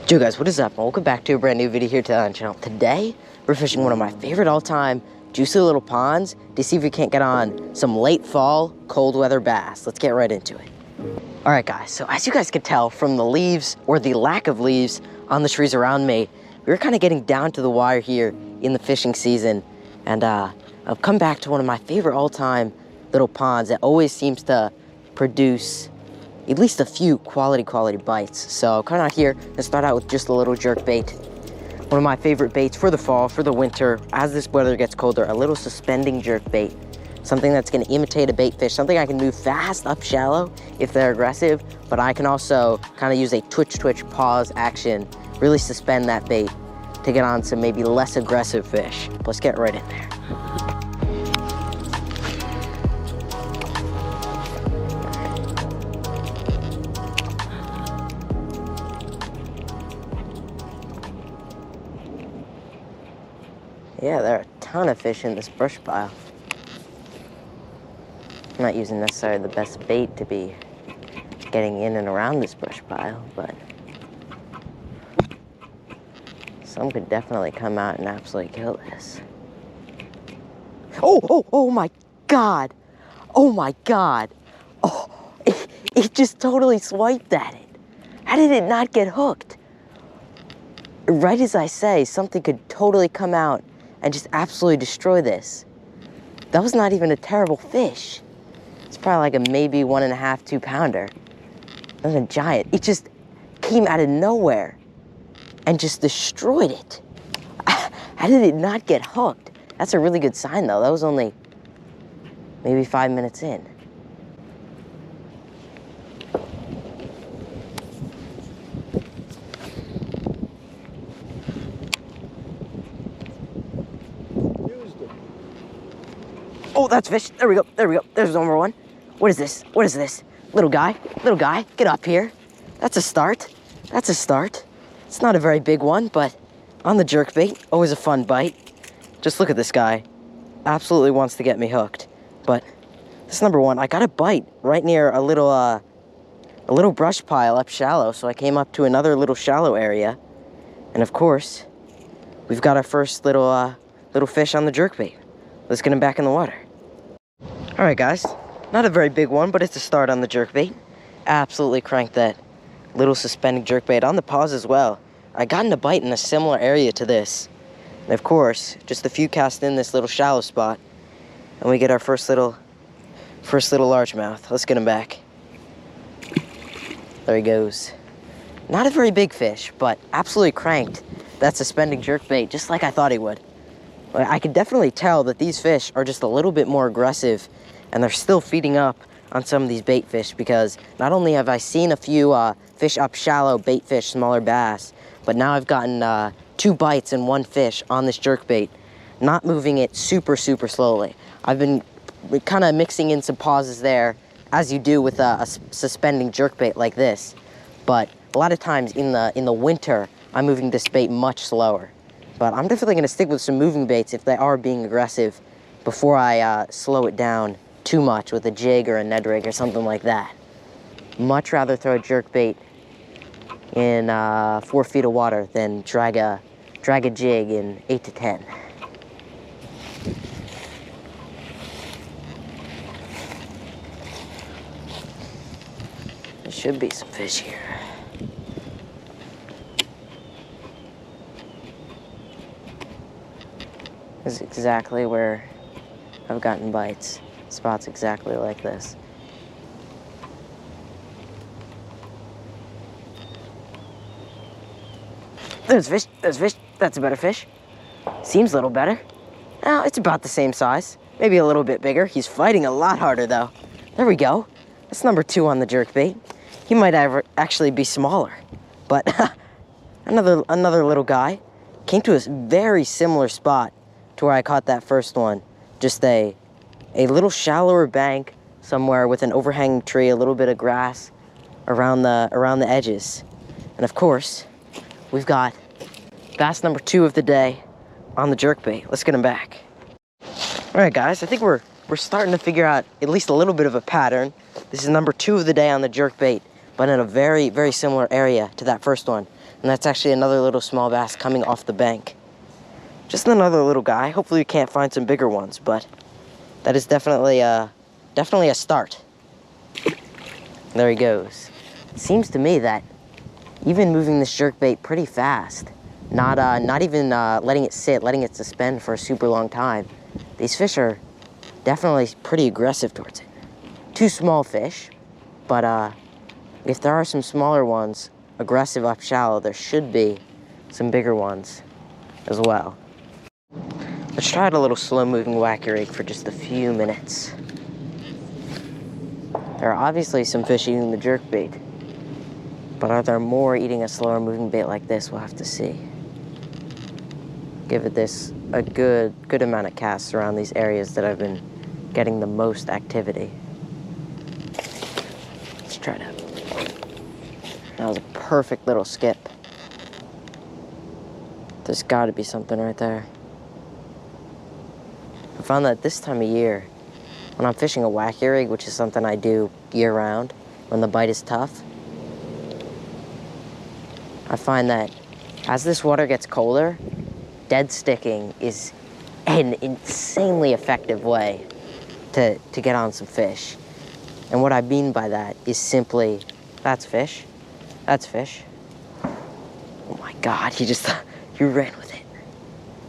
Yo guys, what is up? Welcome back to a brand new video here to the channel. Today, we're fishing one of my favorite all-time juicy little ponds to see if we can't get on some late fall, cold weather bass. Let's get right into it. All right guys, so as you guys can tell from the leaves or the lack of leaves on the trees around me, we're kind of getting down to the wire here in the fishing season. And I've come back to one of my favorite all-time little ponds that always seems to produce at least a few quality bites. So come out here and start out with just a little jerk bait. One of my favorite baits for the fall, for the winter, as this weather gets colder, a little suspending jerk bait. Something that's gonna imitate a bait fish, something I can move fast up shallow if they're aggressive, but I can also kind of use a twitch, pause action, really suspend that bait to get on some maybe less aggressive fish. Let's get right in there. Yeah, there are a ton of fish in this brush pile. I'm not using necessarily the best bait to be getting in and around this brush pile, but some could definitely come out and absolutely kill this. Oh my God. Oh my God. Oh, it just totally swiped at it. How did it not get hooked? Right as I say, something could totally come out and just absolutely destroy this. That was not even a terrible fish. It's probably like a maybe 1.5, 2 pounder. That was a giant. It just came out of nowhere and just destroyed it. How did it not get hooked? That's a really good sign though. That was only maybe 5 minutes in. Oh, that's fish. There we go. There's number one. What is this? Little guy, get up here. That's a start. It's not a very big one, but on the jerkbait, always a fun bite. Just look at this guy. Absolutely wants to get me hooked. But this number one, I got a bite right near a little brush pile up shallow, so I came up to another little shallow area. And of course, we've got our first little fish on the jerkbait. Let's get him back in the water. All right, guys. Not a very big one, but it's a start on the jerkbait. Absolutely cranked that little suspended jerkbait on the pause as well. I got a bite in a similar area to this. And of course, just a few casts in this little shallow spot, and we get our first little largemouth. Let's get him back. There he goes. Not a very big fish, but absolutely cranked that suspending jerkbait just like I thought he would. I can definitely tell that these fish are just a little bit more aggressive, and they're still feeding up on some of these bait fish, because not only have I seen a few fish up shallow, bait fish, smaller bass, but now I've gotten 2 bites and 1 fish on this jerkbait, not moving it super slowly. I've been kind of mixing in some pauses there, as you do with a suspending jerkbait like this, but a lot of times in the winter, I'm moving this bait much slower. But I'm definitely going to stick with some moving baits if they are being aggressive before I slow it down too much with a jig or a Ned rig or something like that. Much rather throw a jerkbait in 4 feet of water than drag a jig in 8 to 10. There should be some fish here. This is exactly where I've gotten bites. Spots exactly like this. There's fish. That's a better fish. Seems a little better. Now, it's about the same size. Maybe a little bit bigger. He's fighting a lot harder though. There we go. That's number 2 on the jerkbait. He might actually be smaller, but another little guy came to a very similar spot to where I caught that first one. Just a little shallower bank somewhere with an overhanging tree, a little bit of grass around the edges. And of course, we've got bass number 2 of the day on the jerkbait. Let's get him back. All right, guys, I think we're starting to figure out at least a little bit of a pattern. This is number 2 of the day on the jerkbait, but in a very, very similar area to that first one. And that's actually another little small bass coming off the bank. Just another little guy. Hopefully you can't find some bigger ones, but that is definitely a start. There he goes. It seems to me that even moving this jerkbait pretty fast, not even letting it sit, letting it suspend for a super long time, these fish are definitely pretty aggressive towards it. Two small fish, but if there are some smaller ones aggressive up shallow, there should be some bigger ones as well. Let's try out a little slow-moving wacky rig for just a few minutes. There are obviously some fish eating the jerkbait, but are there more eating a slower moving bait like this? We'll have to see. Give it this a good amount of casts around these areas that I've been getting the most activity. Let's try that. That was a perfect little skip. There's got to be something right there. I found that this time of year, when I'm fishing a wacky rig, which is something I do year-round, when the bite is tough, I find that as this water gets colder, dead sticking is an insanely effective way to get on some fish. And what I mean by that is simply, that's fish, that's fish. Oh my God, you ran with it.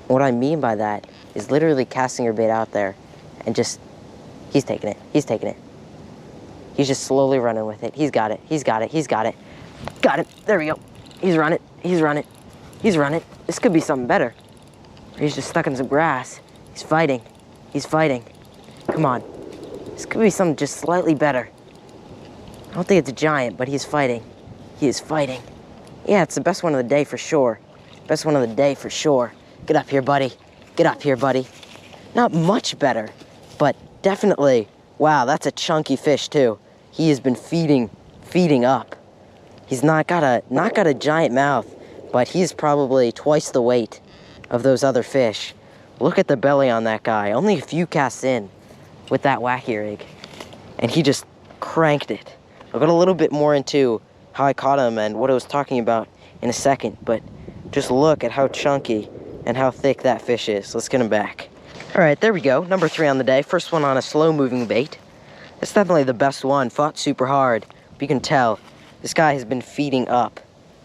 What I mean by that is literally casting your bait out there and just, he's taking it, he's taking it. He's just slowly running with it. He's got it, he's got it, he's got it. Got it, there we go. He's run it, he's run it, he's run it. This could be something better. He's just stuck in some grass. He's fighting, he's fighting. Come on, this could be something just slightly better. I don't think it's a giant, but he's fighting. He is fighting. Yeah, it's the best one of the day for sure. Best one of the day for sure. Get up here, buddy. Get up here, buddy. Not much better, but definitely, wow, that's a chunky fish too. He has been feeding up. He's not got a giant mouth, but he's probably twice the weight of those other fish. Look at the belly on that guy. Only a few casts in with that wacky rig, and he just cranked it. I'll go a little bit more into how I caught him and what I was talking about in a second, but just look at how chunky and how thick that fish is. Let's get him back. All right, there we go. Number 3 on the day. First one on a slow-moving bait. It's definitely the best one. Fought super hard. But you can tell this guy has been feeding up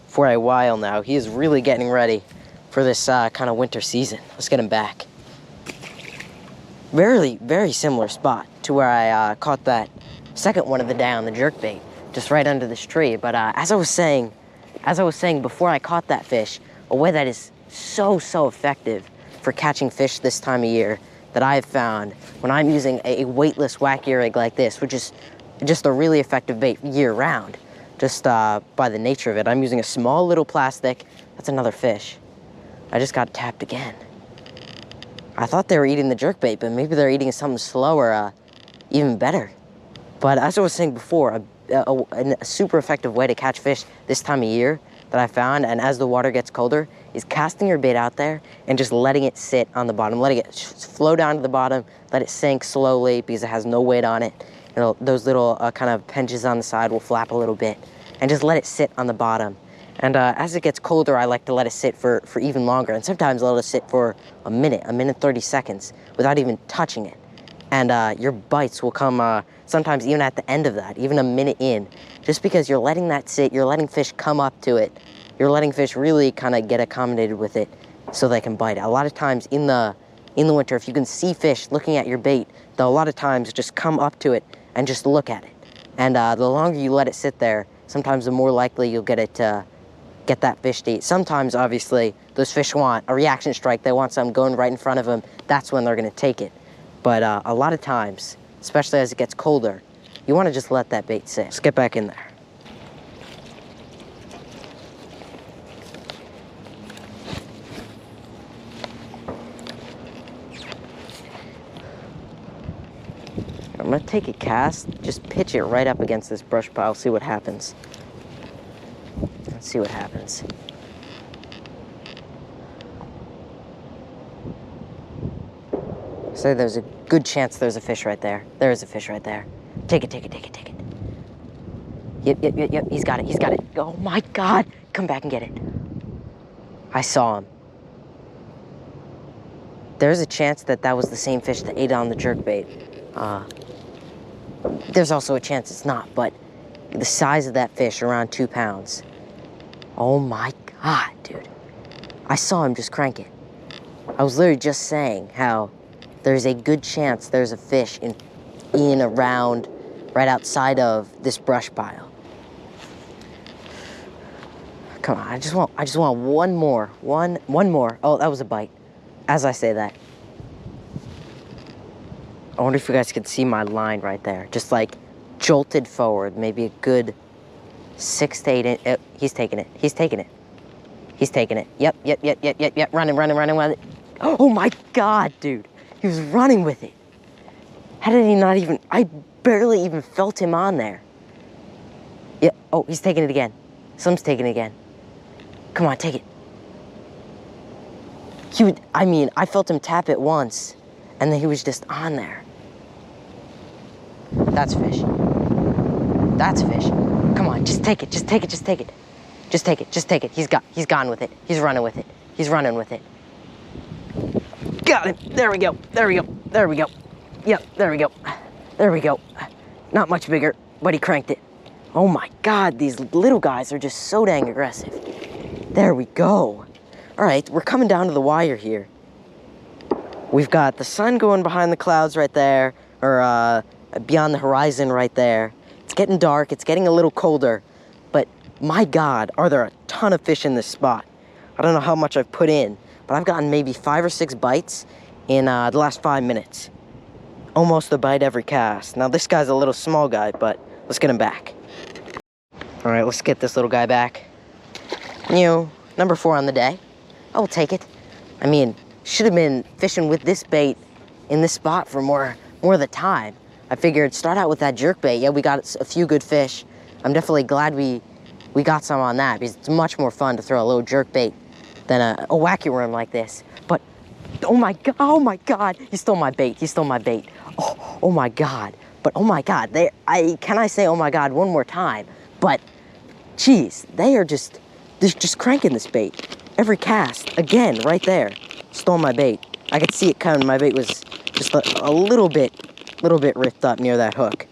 for a while now. He is really getting ready for this kind of winter season. Let's get him back. Very similar spot to where I caught that second one of the day on the jerkbait, just right under this tree. But as I was saying before I caught that fish, a way that is so effective for catching fish this time of year that I've found when I'm using a weightless wacky rig like this, which is just a really effective bait year-round, just by the nature of it. I'm using a small little plastic. That's another fish. I just got tapped again. I thought they were eating the jerkbait, but maybe they're eating something slower, even better. But as I was saying before, a super effective way to catch fish this time of year that I found, and as the water gets colder, is casting your bait out there and just letting it sit on the bottom, letting it flow down to the bottom, let it sink slowly because it has no weight on it. You know, those little kind of pinches on the side will flap a little bit, and just let it sit on the bottom. And as it gets colder, I like to let it sit for even longer, and sometimes let it sit for a minute 30 seconds without even touching it. And your bites will come sometimes even at the end of that, even a minute in, just because you're letting that sit, you're letting fish come up to it, you're letting fish really kind of get accommodated with it so they can bite it. A lot of times in the winter, if you can see fish looking at your bait, they'll a lot of times just come up to it and just look at it. And the longer you let it sit there, sometimes the more likely you'll get it to get that fish to eat. Sometimes, obviously, those fish want a reaction strike. They want something going right in front of them. That's when they're going to take it. But a lot of times, especially as it gets colder, you want to just let that bait sit. Let's get back in there. I'm going to take a cast, just pitch it right up against this brush pile, see what happens. Let's see what happens. So there's a good chance there's a fish right there. There is a fish right there. Take it, take it, take it, take it. Yep, he's got it, he's got it. Oh my God, come back and get it. I saw him. There's a chance that that was the same fish that ate on the jerkbait. There's also a chance it's not, but the size of that fish, around 2 pounds. Oh my God, dude. I saw him just crank it. I was literally just saying how there's a good chance there's a fish in around, right outside of this brush pile. Come on, I just want one more. One more. Oh, that was a bite. As I say that. I wonder if you guys could see my line right there. Just like jolted forward, maybe a good 6 to 8 inch. He's taking it. He's taking it. He's taking it. Yep. Running with it. Oh my God, dude. He was running with it. How did he not even, I barely even felt him on there. Yeah, oh, he's taking it again. Someone's taking it again. Come on, take it. I felt him tap it once, and then he was just on there. That's fish. That's fish. Come on, just take it, just take it, just take it. Just take it, just take it. He's gone with it. He's running with it. He's running with it. Got him. There we go. There we go. There we go. Yep, there we go. There we go. Not much bigger, but he cranked it. Oh my God, these little guys are just so dang aggressive. There we go. All right, we're coming down to the wire here. We've got the sun going behind the clouds right there, or beyond the horizon right there. It's getting dark, it's getting a little colder, but my God, are there a ton of fish in this spot. I don't know how much I've put in, but I've gotten maybe 5 or 6 bites in the last 5 minutes. Almost a bite every cast. Now this guy's a little small guy, but let's get him back. All right, let's get this little guy back. Number 4 on the day. I will take it. I mean, should have been fishing with this bait in this spot for more of the time. I figured start out with that jerkbait. Yeah, we got a few good fish. I'm definitely glad we got some on that, because it's much more fun to throw a little jerkbait than a wacky worm like this. But oh my God, he stole my bait. He stole my bait. Oh my God. But oh my God, can I say oh my God one more time? But geez, they're just cranking this bait. Every cast, again, right there, stole my bait. I could see it coming. My bait was just a little bit ripped up near that hook.